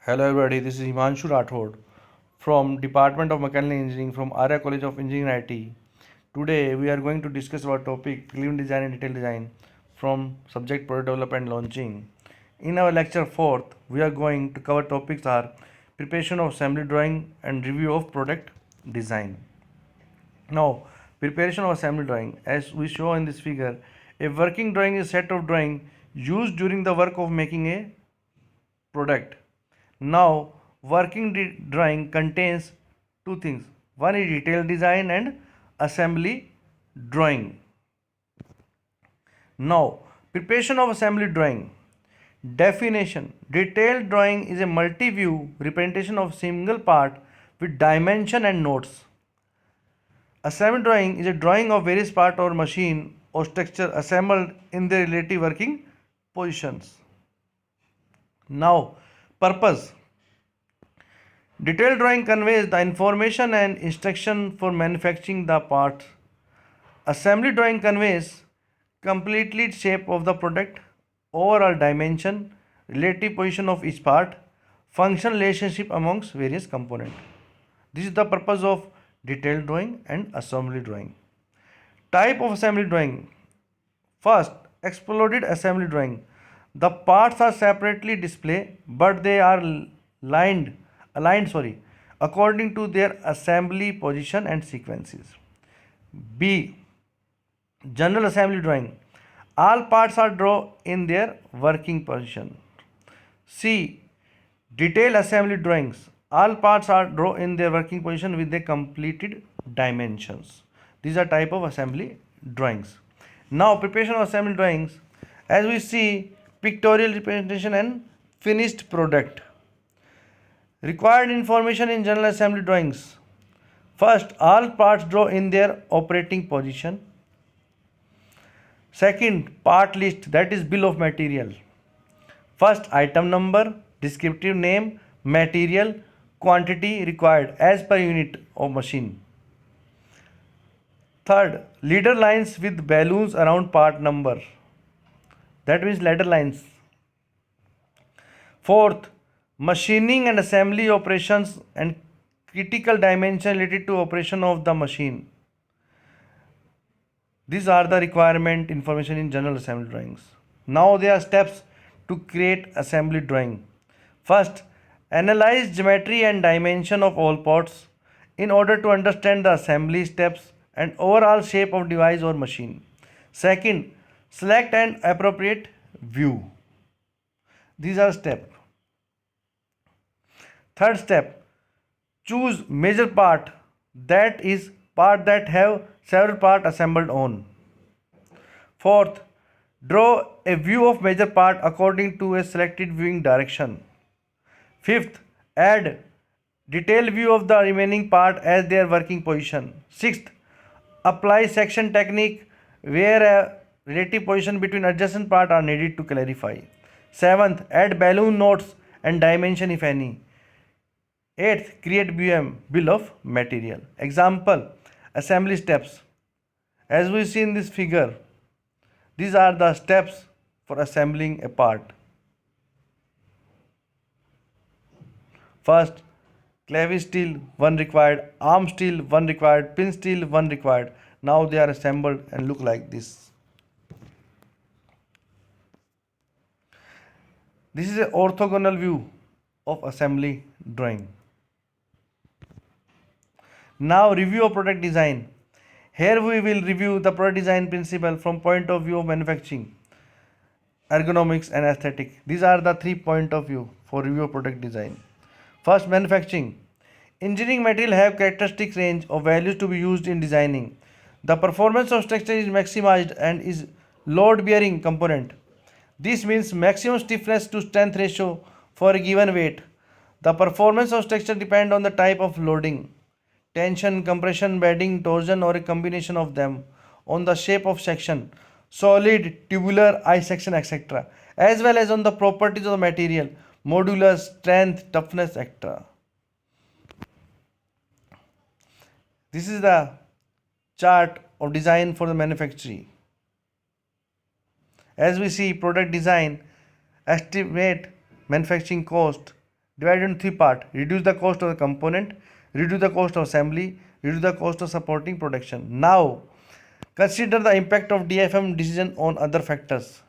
Hello everybody, this is Himanshu Rathod from Department of Mechanical Engineering from Arya College of Engineering IT. Today we are going to discuss about topic preliminary design and detail design from subject product development and launching. In our lecture 4th, we are going to cover topics are preparation of assembly drawing and review of product design. Now, preparation of assembly drawing. As we show in this figure, a working drawing is a set of drawing used during the work of making a product. Now, working drawing contains two things. One is detailed design and assembly drawing. Now, preparation of assembly drawing. Definition. Detailed drawing is a multi-view representation of single part with dimension and notes. Assembly drawing is a drawing of various parts or machine or structure assembled in their relative working positions. Now, purpose. Detailed drawing conveys the information and instruction for manufacturing the parts. Assembly drawing conveys completely shape of the product, overall dimension, relative position of each part, function relationship amongst various components. This is the purpose of detailed drawing and assembly drawing. Type of assembly drawing. First, exploded assembly drawing. The parts are separately displayed, but they are aligned according to their assembly position and sequences. B. General assembly drawing. All parts are drawn in their working position. C. Detailed assembly drawings. All parts are drawn in their working position with the completed dimensions. These are type of assembly drawings. Now, preparation of assembly drawings. As we see, pictorial representation and finished product. Required information in general assembly drawings. First, all parts drawn in their operating position. Second, part list, that is bill of material. First, item number, descriptive name, material, quantity required as per unit of machine. Third, leader lines with balloons around part number, that means ladder lines. Fourth, machining and assembly operations and critical dimension related to operation of the machine. These are the requirement information in general assembly drawings. Now there are steps to create assembly drawing. First, analyze geometry and dimension of all parts in order to understand the assembly steps and overall shape of device or machine. Second, select an appropriate view. These are steps. Third step, choose major part, that is part that have several parts assembled on. Fourth, draw a view of major part according to a selected viewing direction. Fifth, add detailed view of the remaining part as their working position. Sixth, apply section technique where a relative position between adjacent part are needed to clarify. Seventh, add balloon notes and dimension if any. Eighth, create BM, bill of material. Example, assembly steps. As we see in this figure, these are the steps for assembling a part. First, clevis steel 1 required, arm steel 1 required, pin steel 1 required. Now they are assembled and look like this. This is an orthogonal view of assembly drawing. Now review of product design. Here we will review the product design principle from point of view of manufacturing, ergonomics and aesthetic. These are the 3 point of view for review of product design. First, manufacturing. Engineering material have characteristic range of values to be used in designing. The performance of structure is maximized and is load bearing component. This means maximum stiffness to strength ratio for a given weight. The performance of structure depends on the type of loading, tension, compression, bedding, torsion or a combination of them, on the shape of section, solid, tubular, I section, etc., as well as on the properties of the material, modulus, strength, toughness, etc. This is the chart of design for the manufacturing. As we see, product design, estimate manufacturing cost, divided into three parts: reduce the cost of the component, reduce the cost of assembly, reduce the cost of supporting production. Now, consider the impact of DFM decision on other factors.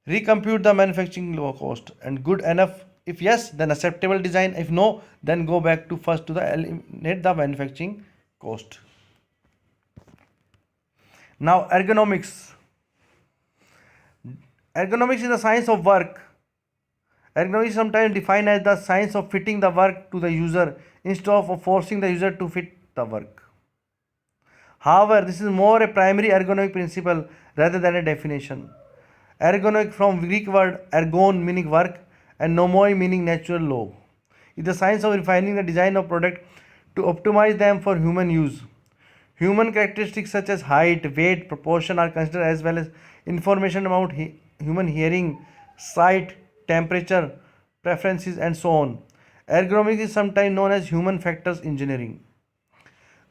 Recompute the manufacturing low cost and good enough. If yes, then acceptable design. If no, then go back to first to the eliminate the manufacturing cost. Now, ergonomics. Ergonomics is the science of work. Ergonomics is sometimes defined as the science of fitting the work to the user instead of forcing the user to fit the work. However, this is more a primary ergonomic principle rather than a definition. Ergonomic from Greek word ergon meaning work and nomoi meaning natural law. It is the science of refining the design of product to optimize them for human use. Human characteristics such as height, weight, proportion are considered as well as information about human hearing, sight, temperature, preferences, and so on. Ergonomics is sometimes known as human factors engineering.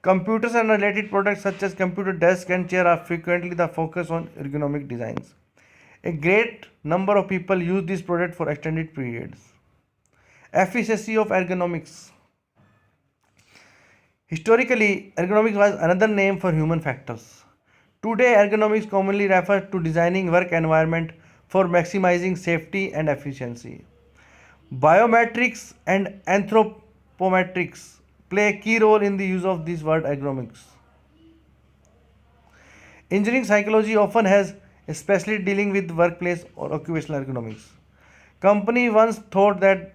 Computers and related products such as computer desk and chair are frequently the focus on ergonomic designs. A great number of people use this product for extended periods. Efficiency of ergonomics. Historically, ergonomics was another name for human factors. Today, ergonomics commonly refers to designing work environment for maximizing safety and efficiency. Biometrics and anthropometrics play a key role in the use of this word ergonomics. Engineering psychology often has a specialty dealing with workplace or occupational ergonomics. Company once thought that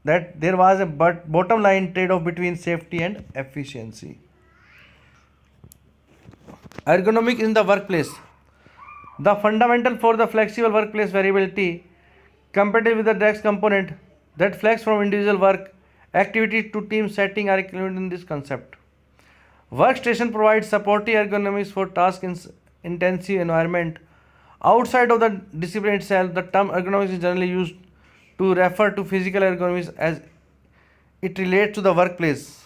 there was a bottom line trade-off between safety and efficiency. Ergonomic in the workplace. The fundamental for the flexible workplace variability compatible with the desk component that flex from individual work activity to team setting are included in this concept. Workstation provides supportive ergonomics for task intensive environment. Outside of the discipline itself, the term ergonomics is generally used to refer to physical ergonomics as it relates to the workplace.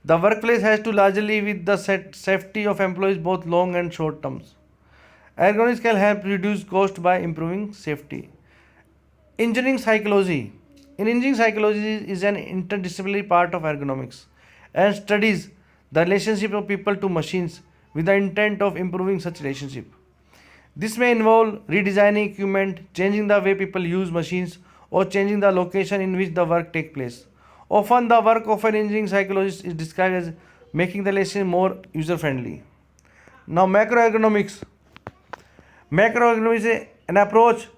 The workplace has to largely with the safety of employees both long and short terms. Ergonomics can help reduce cost by improving safety. Engineering psychology. In engineering psychology is an interdisciplinary part of ergonomics and studies the relationship of people to machines with the intent of improving such relationship. This may involve redesigning equipment, changing the way people use machines, or changing the location in which the work takes place. Often, the work of an engineering psychologist is described as making the relationship more user-friendly. Now, macroergonomics. Macroergonomics is an approach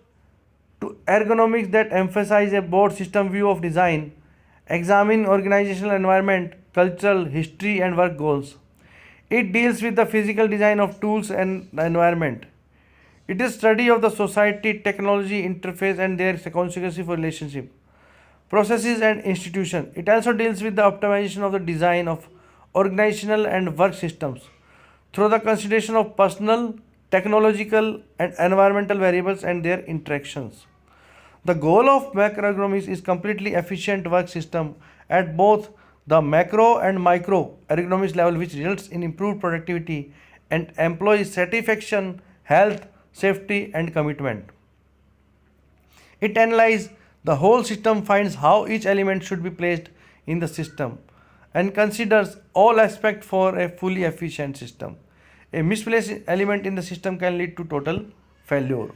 to ergonomics that emphasizes a broad system view of design, examine organizational environment, cultural, history, and work goals. It deals with the physical design of tools and the environment. It is study of the society, technology, interface, and their consequences for relationship, processes, and institution. It also deals with the optimization of the design of organizational and work systems through the consideration of personal, technological, and environmental variables and their interactions. The goal of macroergonomics is completely efficient work system at both the macro and micro ergonomics level, which results in improved productivity and employee satisfaction, health, safety, and commitment. It analyzes the whole system, finds how each element should be placed in the system, and considers all aspects for a fully efficient system. A misplaced element in the system can lead to total failure.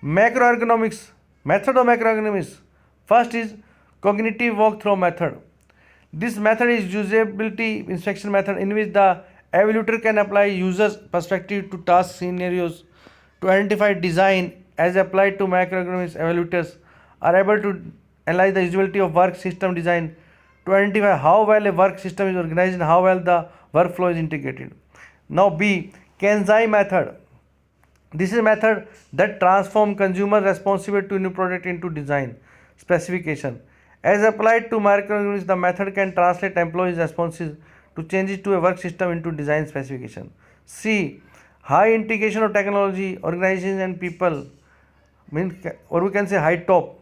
Macroergonomics. Method of macroergonomics. First is cognitive walkthrough method. This method is usability inspection method in which the evaluator can apply user's perspective to task scenarios to identify design as applied to macroergonomics. Evaluators are able to analyze the usability of work system design to identify how well a work system is organized and how well the workflow is integrated. Now B. Kenzai method. This is a method that transforms consumer responsibility to new product into design specification. As applied to macroergonomics, the method can translate employees' responses to changes to a work system into design specification. C. High integration of technology, organizations, and people, or we can say high top.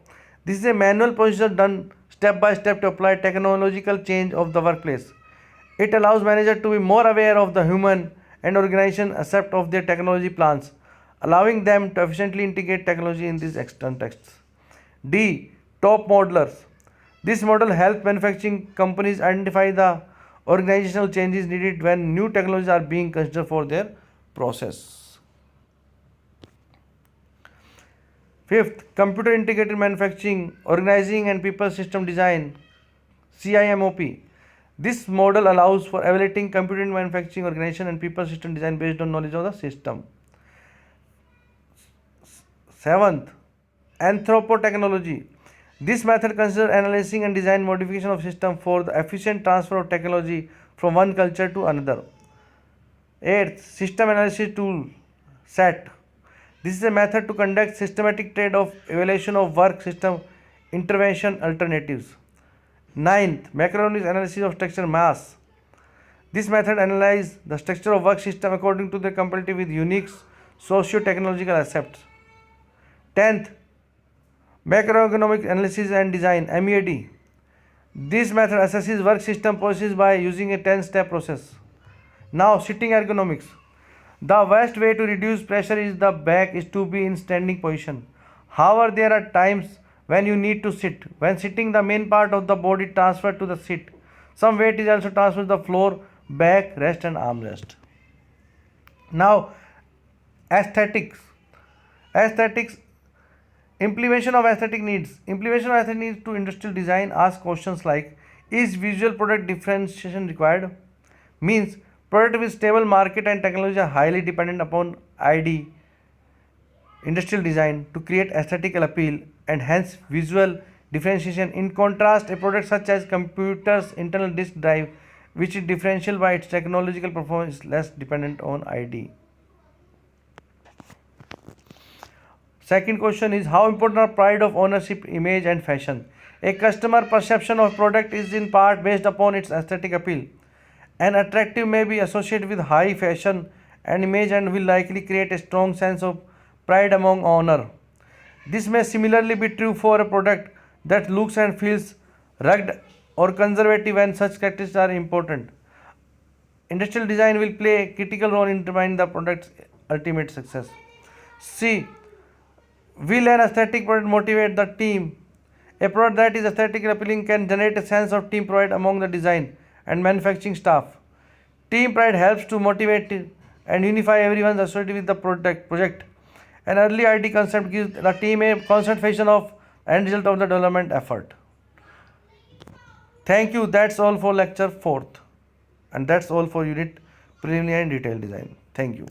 This is a manual procedure done step by step to apply technological change of the workplace. It allows managers to be more aware of the human and organization aspect of their technology plans, allowing them to efficiently integrate technology in these contexts. D. Top modelers. This model helps manufacturing companies identify the organizational changes needed when new technologies are being considered for their process. Fifth, computer integrated manufacturing, organizing and people system design, CIMOP. This model allows for evaluating computer manufacturing organization and people system design based on knowledge of the system. Seventh, anthropotechnology. This method considers analyzing and design modification of system for the efficient transfer of technology from one culture to another. Eighth, system analysis tool SAT. This is a method to conduct systematic trade of evaluation of work system intervention alternatives. Ninth, macroeconomics analysis of structure mass. This method analyzes the structure of work system according to their comparative with unique socio-technological aspects. 10th, macroeconomic analysis and design MEAD. This method assesses work system processes by using a 10-step process. Now, sitting ergonomics. The best way to reduce pressure is the back is to be in standing position. However, there are times when you need to sit. When sitting, the main part of the body transferred to the seat. Some weight is also transferred to the floor, back, rest and armrest. Now, aesthetics. Aesthetics. Implementation of aesthetic needs. Implementation of aesthetic needs to industrial design asks questions like, is visual product differentiation required? Means product with stable market and technology are highly dependent upon ID, industrial design, to create aesthetical appeal and hence visual differentiation. In contrast, a product such as computer's internal disk drive, which is differential by its technological performance, is less dependent on ID. Second question is, how important are pride of ownership, image and fashion? A customer perception of product is in part based upon its aesthetic appeal. An attractive may be associated with high fashion and image and will likely create a strong sense of pride among owner. This may similarly be true for a product that looks and feels rugged or conservative, and such characteristics are important. Industrial design will play a critical role in determining the product's ultimate success. C. Will an aesthetic product motivate the team? A product that is aesthetically appealing can generate a sense of team pride among the design and manufacturing staff. Team pride helps to motivate and unify everyone associated with the project. An early ID concept gives the team a constant vision of end result of the development effort. Thank you. That's all for lecture 4th. And that's all for unit preliminary and detailed design. Thank you.